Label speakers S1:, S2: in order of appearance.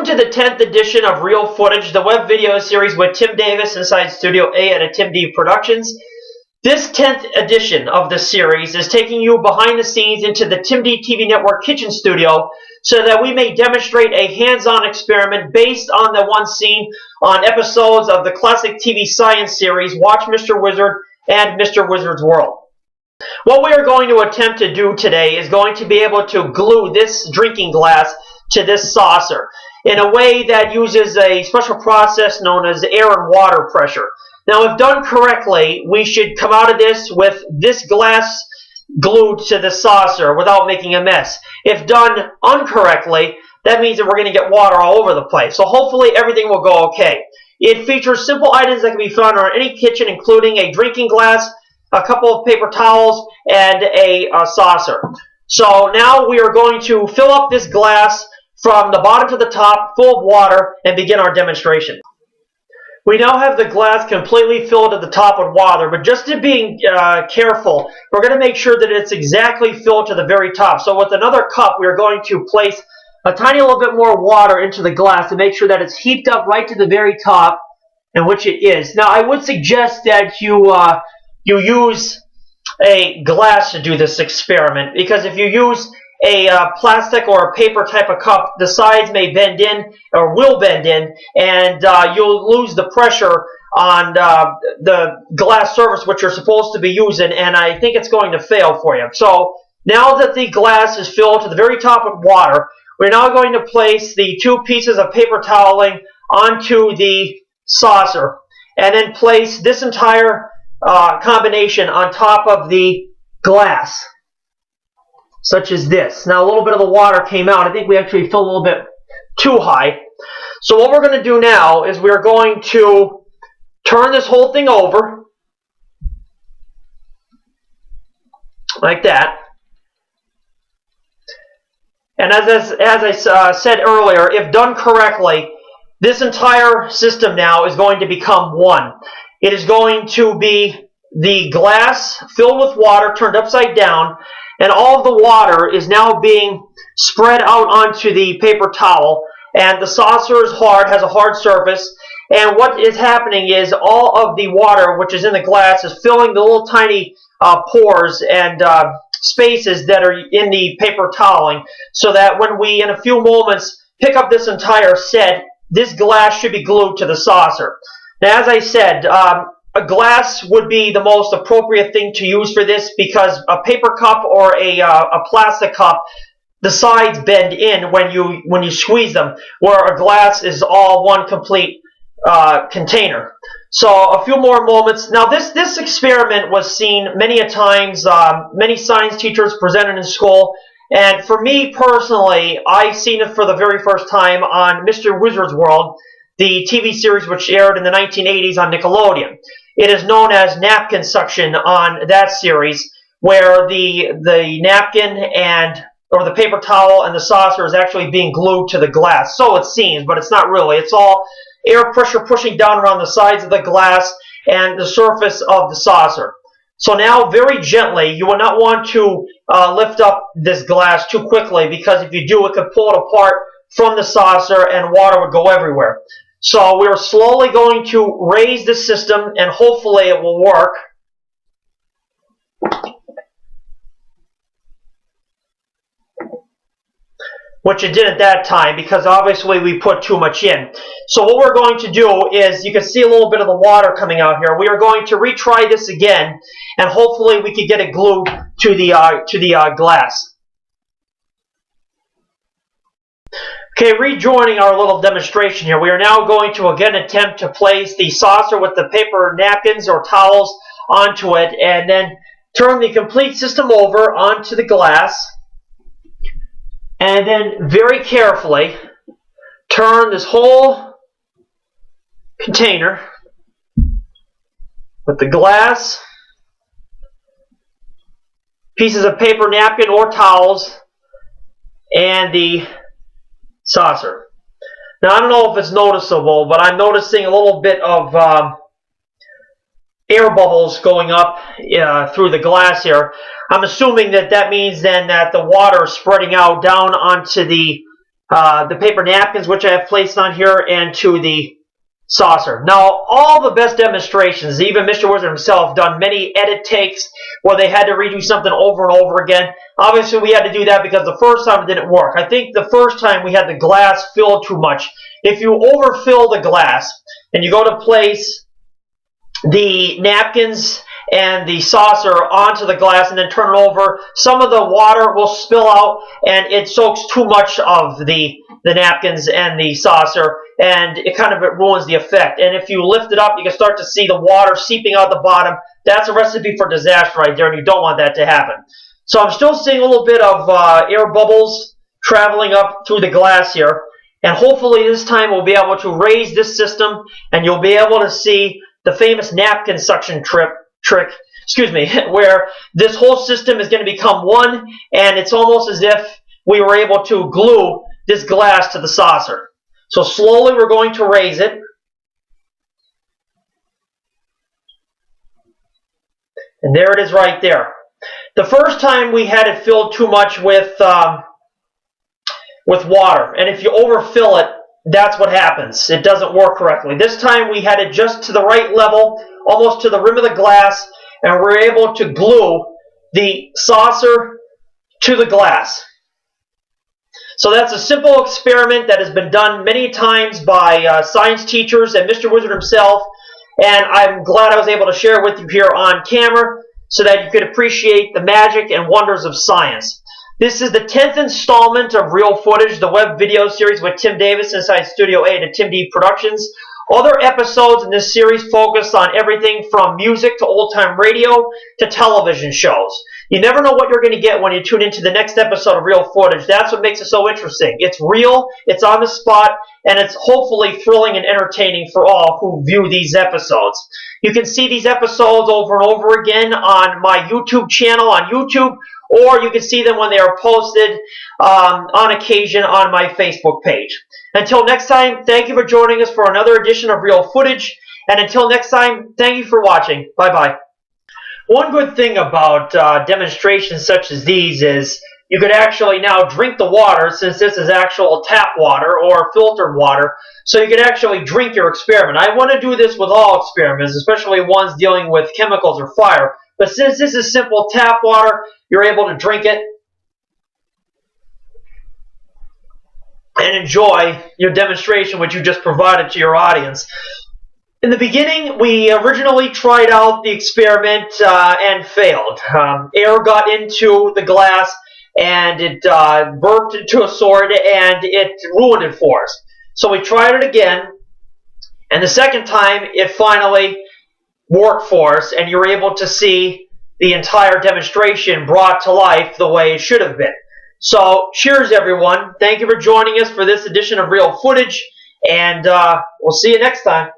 S1: Welcome to the 10th edition of Real Footage, the web video series with Tim Davis inside Studio A at Tim D Productions. This 10th edition of the series is taking you behind the scenes into the Tim D TV Network kitchen studio so that we may demonstrate a hands-on experiment based on the one seen on episodes of the classic TV science series Watch Mr. Wizard and Mr. Wizard's World. What we are going to attempt to do today is going to be able to glue this drinking glass to this saucer in a way that uses a special process known as air and water pressure. Now, if done correctly, we should come out of this with this glass glued to the saucer without making a mess. If done incorrectly, that means that we're going to get water all over the place. So hopefully everything will go okay. It features simple items that can be found in any kitchen, including a drinking glass, a couple of paper towels, and a saucer. So now we are going to fill up this glass from the bottom to the top, full of water, and begin our demonstration. We now have the glass completely filled to the top with water, but just to be careful, we're going to make sure that it's exactly filled to the very top. So with another cup, we're going to place a tiny little bit more water into the glass to make sure that it's heaped up right to the very top, in which it is. Now, I would suggest that you use a glass to do this experiment, because if you use a plastic or a paper type of cup, the sides may bend in or will bend in, and you'll lose the pressure on the glass surface which you're supposed to be using, and I think it's going to fail for you. So now that the glass is filled to the very top with water, we're now going to place the two pieces of paper toweling onto the saucer, and then place this entire combination on top of the glass, such as this. Now a little bit of the water came out. I think we actually filled a little bit too high. So what we're going to do now is we're going to turn this whole thing over like that. And as I said earlier, if done correctly, this entire system now is going to become one. It is going to be the glass filled with water turned upside down, and all of the water is now being spread out onto the paper towel, and the saucer is hard, has a hard surface, and what is happening is all of the water which is in the glass is filling the little tiny pores and spaces that are in the paper toweling, so that when we in a few moments pick up this entire set, this glass should be glued to the saucer. Now, as I said, a glass would be the most appropriate thing to use for this, because a paper cup or a plastic cup, the sides bend in when you squeeze them, where a glass is all one complete container. So a few more moments. Now this experiment was seen many a times. Many science teachers presented in school, and for me personally, I've seen it for the very first time on Mr. Wizard's World, the TV series which aired in the 1980s on Nickelodeon. It is known as napkin suction on that series, where the napkin or the paper towel and the saucer is actually being glued to the glass. So it seems, but it's not really. It's all air pressure pushing down around the sides of the glass and the surface of the saucer. So now, very gently, you will not want to lift up this glass too quickly, because if you do, it could pull it apart from the saucer and water would go everywhere. So we're slowly going to raise the system, and hopefully it will work. Which it did at that time, because obviously we put too much in. So what we're going to do is, you can see a little bit of the water coming out here. We are going to retry this again, and hopefully we can get it glued to the glass. Okay, rejoining our little demonstration here, we are now going to again attempt to place the saucer with the paper napkins or towels onto it, and then turn the complete system over onto the glass, and then very carefully turn this whole container with the glass, pieces of paper napkin or towels, and the saucer. Now, I don't know if it's noticeable, but I'm noticing a little bit of air bubbles going up through the glass here. I'm assuming that means then that the water is spreading out down onto the the paper napkins, which I have placed on here, and to the saucer. Now, all the best demonstrations, even Mr. Wizard himself, done many edit takes where they had to redo something over and over again. Obviously, we had to do that because the first time it didn't work. I think the first time we had the glass filled too much. If you overfill the glass and you go to place the napkins and the saucer onto the glass and then turn it over, some of the water will spill out and it soaks too much of the napkins and the saucer, and it ruins the effect. And if you lift it up, you can start to see the water seeping out the bottom. That's a recipe for disaster right there, and you don't want that to happen. So I'm still seeing a little bit of air bubbles traveling up through the glass here, and hopefully this time we'll be able to raise this system and you'll be able to see the famous napkin suction trick, where this whole system is going to become one, and it's almost as if we were able to glue this glass to the saucer. So slowly we're going to raise it. And there it is right there. The first time we had it filled too much with water, and if you overfill it, that's what happens. It doesn't work correctly. This time we had it just to the right level, almost to the rim of the glass, and we're able to glue the saucer to the glass. So that's a simple experiment that has been done many times by science teachers and Mr. Wizard himself, and I'm glad I was able to share it with you here on camera so that you could appreciate the magic and wonders of science. This is the 10th installment of Real Footage, the web video series with Tim Davis inside Studio A at Tim D Productions. Other episodes in this series focus on everything from music to old-time radio to television shows. You never know what you're going to get when you tune into the next episode of Real Footage. That's what makes it so interesting. It's real, it's on the spot, and it's hopefully thrilling and entertaining for all who view these episodes. You can see these episodes over and over again on my YouTube channel on YouTube, or you can see them when they are posted on occasion on my Facebook page. Until next time, thank you for joining us for another edition of Real Footage. And until next time, thank you for watching. Bye-bye. One good thing about demonstrations such as these is you could actually now drink the water, since this is actual tap water or filtered water, so you could actually drink your experiment. I want to do this with all experiments, especially ones dealing with chemicals or fire. But since this is simple tap water, you're able to drink it and enjoy your demonstration which you just provided to your audience. In the beginning, we originally tried out the experiment and failed. Air got into the glass and it burped into a sword and it ruined it for us. So we tried it again, and the second time it finally worked for us, and you were able to see the entire demonstration brought to life the way it should have been. So, cheers everyone. Thank you for joining us for this edition of Real Footage, and we'll see you next time.